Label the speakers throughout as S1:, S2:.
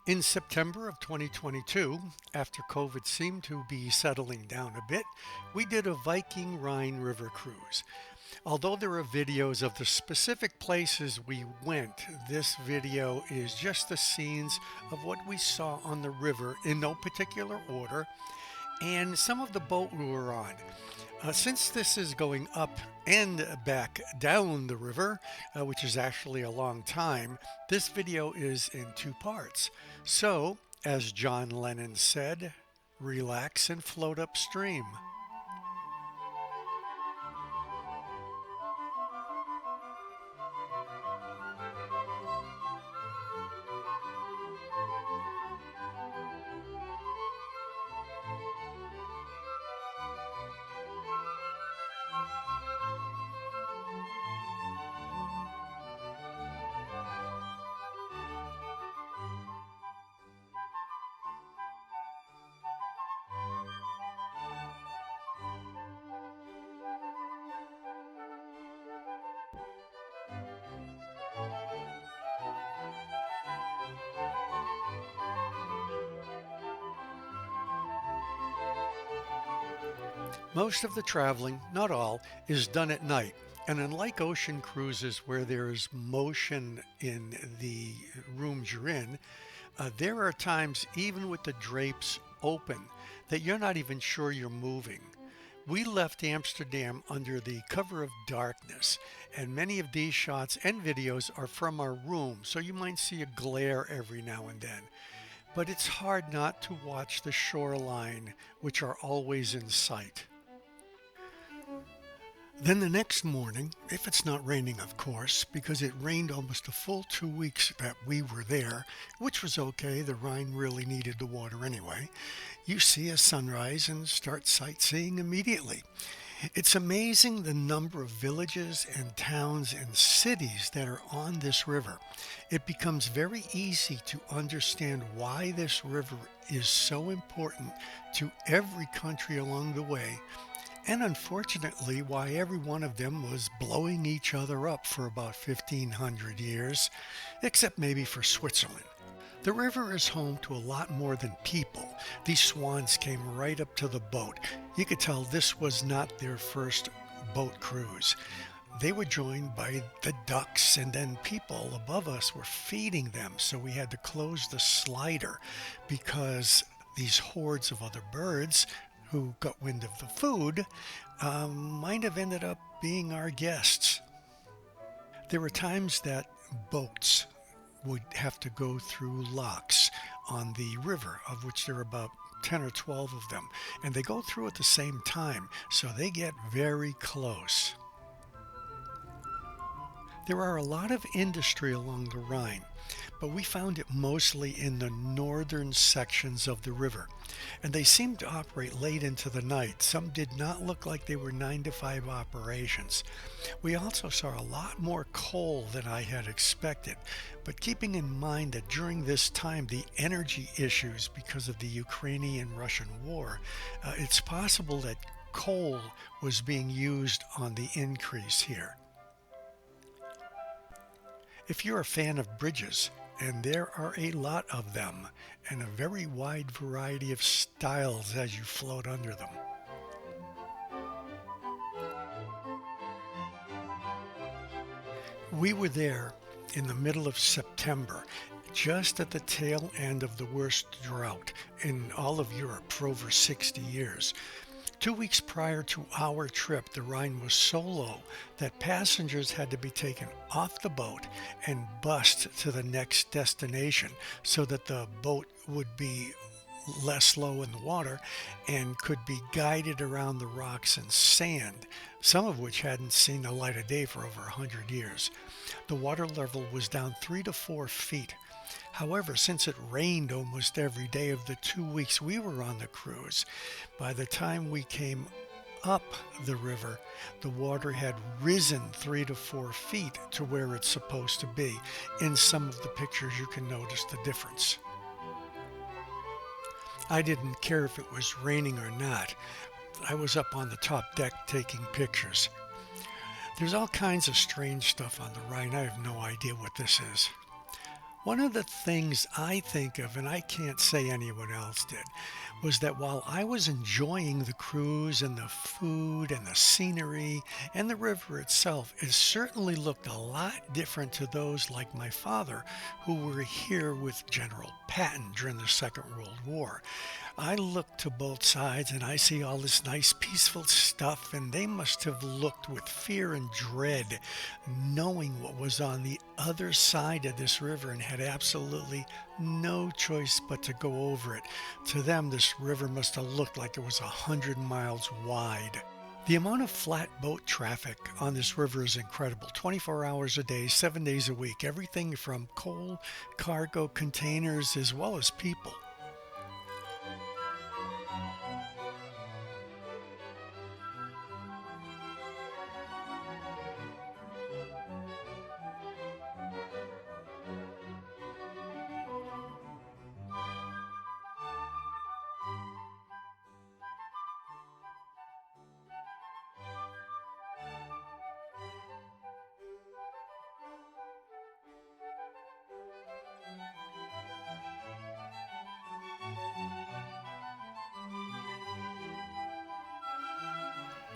S1: In September of 2022, after COVID seemed to be settling down a bit, we did a Viking Rhine River Cruise. Although there are videos of the specific places we went, this video is just the scenes of what we saw on the river in no particular order and some of the boat we were on. Since this is going up and back down the river, which is actually a long time, this video is in two parts. So, as John Lennon said, relax and float upstream. Most of the traveling, not all, is done at night. And unlike ocean cruises where there's motion in the rooms you're in, there are times, even with the drapes open, that you're not even sure you're moving. We left Amsterdam under the cover of darkness, and many of these shots and videos are from our room, so you might see a glare every now and then. But it's hard not to watch the shoreline, which are always in sight. Then the next morning, if it's not raining, of course, because it rained almost a full 2 weeks that we were there, which was okay, the Rhine really needed the water anyway, you see a sunrise and start sightseeing immediately. It's amazing the number of villages and towns and cities that are on this river. It becomes very easy to understand why this river is so important to every country along the way, and unfortunately why every one of them was blowing each other up for about 1500 years, except maybe for Switzerland. The river is home to a lot more than people. These swans came right up to the boat. You could tell this was not their first boat cruise. They were joined by the ducks, and then people above us were feeding them, so we had to close the slider because these hordes of other birds who got wind of the food might have ended up being our guests. There were times that boats would have to go through locks on the river, of which there are about 10 or 12 of them, and they go through at the same time, so they get very close. There are a lot of industry along the Rhine, but we found it mostly in the northern sections of the river, and they seemed to operate late into the night. Some did not look like they were 9 to 5 operations. We also saw a lot more coal than I had expected, but keeping in mind that during this time the energy issues because of the Ukrainian-Russian war, it's possible that coal was being used on the increase here. If you're a fan of bridges, and there are a lot of them, and a very wide variety of styles as you float under them. We were there in the middle of September, just at the tail end of the worst drought in all of Europe for over 60 years. 2 weeks prior to our trip, the Rhine was so low that passengers had to be taken off the boat and bussed to the next destination so that the boat would be less low in the water and could be guided around the rocks and sand, some of which hadn't seen the light of day for over 100 years. The water level was down 3 to 4 feet. However, since it rained almost every day of the 2 weeks we were on the cruise, by the time we came up the river, the water had risen 3 to 4 feet to where it's supposed to be. In some of the pictures you can notice the difference. I didn't care if it was raining or not. I was up on the top deck taking pictures. There's all kinds of strange stuff on the Rhine. I have no idea what this is. One of the things I think of, and I can't say anyone else did, was that while I was enjoying the cruise and the food and the scenery and the river itself, it certainly looked a lot different to those like my father who were here with General Patton during the Second World War. I look to both sides and I see all this nice peaceful stuff, and they must have looked with fear and dread, knowing what was on the other side of this river and had absolutely no choice but to go over it. To them, this river must have looked like it was 100 miles wide. The amount of flat boat traffic on this river is incredible. 24 hours a day, 7 days a week, everything from coal, cargo, containers, as well as people.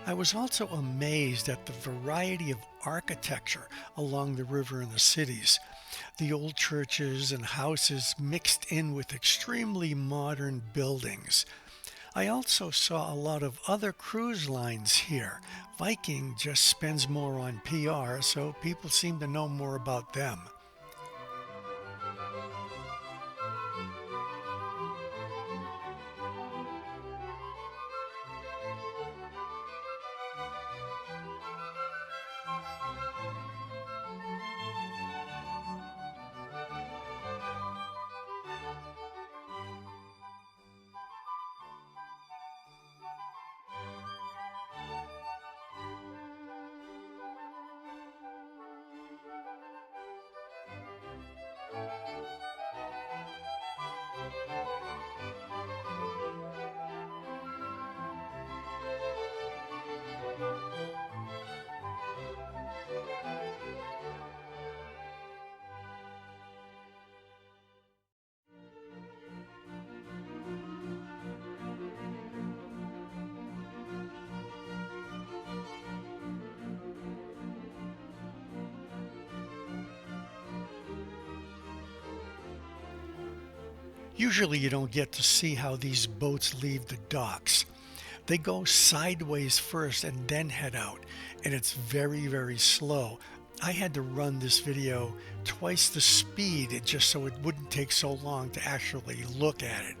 S1: I was also amazed at the variety of architecture along the river in the cities. The old churches and houses mixed in with extremely modern buildings. I also saw a lot of other cruise lines here. Viking just spends more on PR, so people seem to know more about them. Usually you don't get to see how these boats leave the docks. They go sideways first and then head out, and it's very, very slow. I had to run this video twice the speed just so it wouldn't take so long to actually look at it.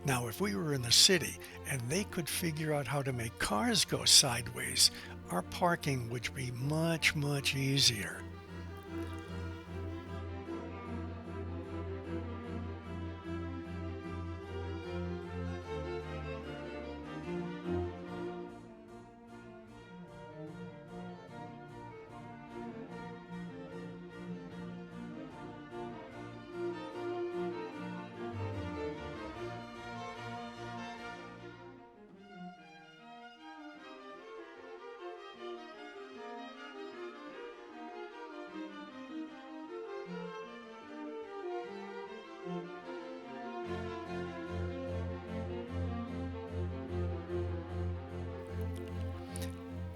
S1: Now, if we were in the city and they could figure out how to make cars go sideways, our parking would be much, much easier.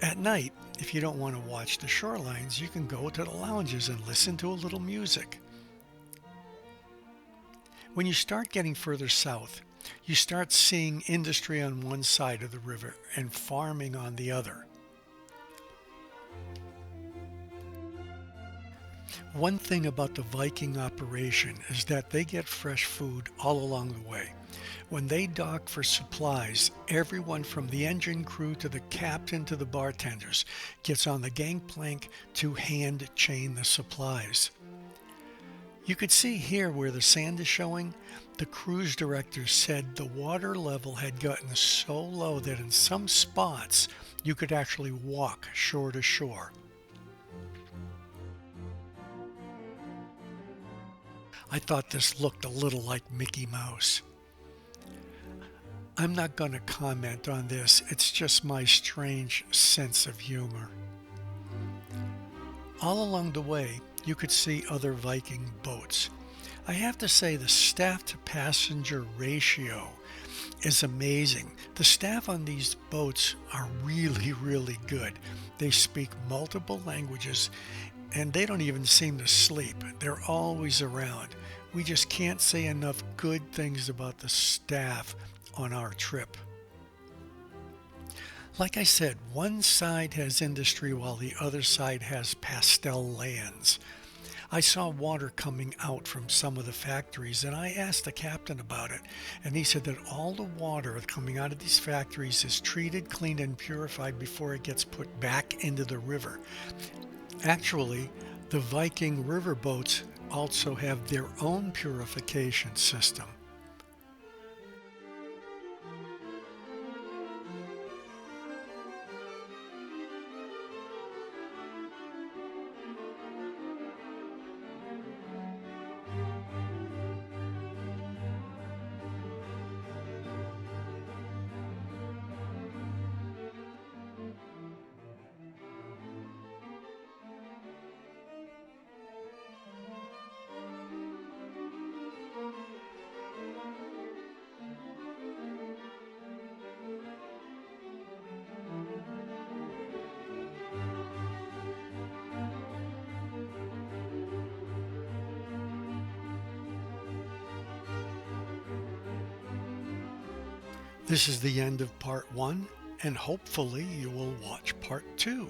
S1: At night, if you don't want to watch the shorelines, you can go to the lounges and listen to a little music. When you start getting further south, you start seeing industry on one side of the river and farming on the other. One thing about the Viking operation is that they get fresh food all along the way. When they dock for supplies, everyone from the engine crew to the captain to the bartenders gets on the gangplank to hand chain the supplies. You could see here where the sand is showing. The cruise director said the water level had gotten so low that in some spots you could actually walk shore to shore. I thought this looked a little like Mickey Mouse. I'm not going to comment on this, it's just my strange sense of humor. All along the way, you could see other Viking boats. I have to say the staff to passenger ratio is amazing. The staff on these boats are really, really good. They speak multiple languages and they don't even seem to sleep. They're always around. We just can't say enough good things about the staff on our trip. Like I said, one side has industry while the other side has pastel lands. I saw water coming out from some of the factories, and I asked the captain about it, and he said that all the water coming out of these factories is treated, cleaned, and purified before it gets put back into the river. Actually, the Viking river boats also have their own purification system. This is the end of part one, and hopefully you will watch part two.